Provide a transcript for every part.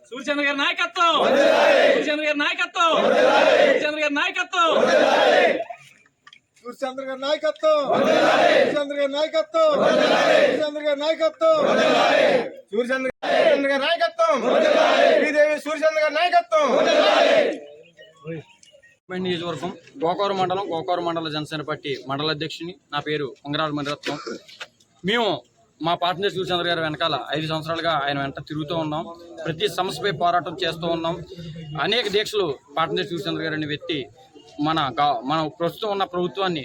సూర్యచంద్ర గారి నాయకత్వం, సూర్యచంద్ర గారి నాయకత్వం, సూర్యచంద్ర గారి నాయకత్వం, సూర్యచంద్ర గారి నాయకత్వం, సూర్యచంద్ర గారి నాయకత్వం, సూర్యచంద్ర గారి నాయకత్వం, సూర్యచంద్ర గారి నాయకత్వం, శ్రీదేవి సూర్యచంద్ర గారి నాయకత్వం. నియోజకవర్గం గోకవరం మండల జనసేన పార్టీ మండల అధ్యక్షుని. నా పేరు ఉంగరాల మణిరత్నం. మేము మా పార్టీ సూర్యచంద్ర గారి వెనకాల 5 సంవత్సరాలుగా ఆయన వెంట తిరుగుతూ ఉన్నాం. ప్రతి సమస్యపై పోరాటం చేస్తూ ఉన్నాం. అనేక దీక్షలు పార్టీ సూర్యచంద్ర గారు అనే వ్యక్తి మన ప్రస్తుతం ఉన్న ప్రభుత్వాన్ని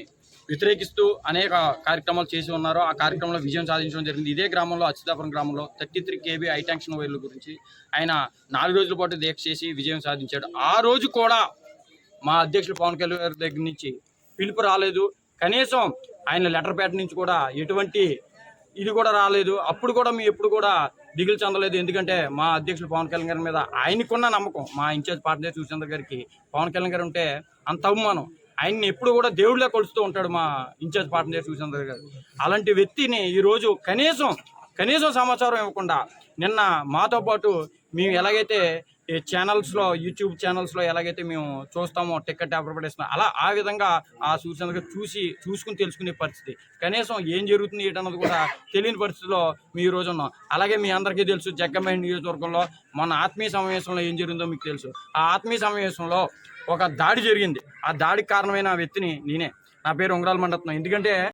వ్యతిరేకిస్తూ అనేక కార్యక్రమాలు చేసి ఉన్నారు. ఆ కార్యక్రమంలో విజయం సాధించడం జరిగింది. ఇదే గ్రామంలో, అచ్యుతాపురం గ్రామంలో 33 kV హైటెన్షన్ వైర్ల గురించి ఆయన 4 రోజుల పాటు దీక్ష చేసి విజయం సాధించాడు. ఆ రోజు కూడా మా అధ్యక్షులు పవన్ కళ్యాణ్ గారి దగ్గర నుంచి పిలుపు రాలేదు. కనీసం ఆయన లెటర్ ప్యాడ్ నుంచి కూడా ఎటువంటి ఇది కూడా రాలేదు. అప్పుడు కూడా మేము ఎప్పుడు కూడా దిగులు చెందలేదు. ఎందుకంటే మా అధ్యక్షులు పవన్ కళ్యాణ్ గారి మీద ఆయనకున్న నమ్మకం, మా ఇన్ఛార్జ్ పార్టీ సూర్యచంద్ర గారికి పవన్ కళ్యాణ్ గారు ఉంటే అంత అవమానం. ఆయన్ని ఎప్పుడు కూడా దేవుడిలా కొలుస్తూ ఉంటాడు మా ఇన్ఛార్జ్ పార్టీ సూర్యచంద్ర గారు. అలాంటి వ్యక్తిని ఈరోజు కనీసం సమాచారం ఇవ్వకుండా నిన్న మాతో పాటు మేము ఎలాగైతే ఛానల్స్లో, యూట్యూబ్ ఛానల్స్లో ఎలాగైతే మేము చూస్తామో టికెట్ అడ్వర్టైజ్మెంట్, ఆ విధంగా ఆ సూర్యచంద్ర గారు చూసుకుని తెలుసుకునే పరిస్థితి, కనీసం ఏం జరుగుతుంది ఏంటన్నది కూడా తెలియని పరిస్థితిలో మీ ఈ రోజు ఉన్నాం. అలాగే మీ అందరికీ తెలుసు, జగ్గంపేట నియోజకవర్గంలో మన ఆత్మీయ సమావేశంలో ఏం జరిగిందో మీకు తెలుసు. ఆ ఆత్మీయ సమావేశంలో ఒక దాడి జరిగింది. ఆ దాడికి కారణమైన వ్యక్తిని నేనే. నా పేరు ఉంగరాల మణిరత్నం. ఎందుకంటే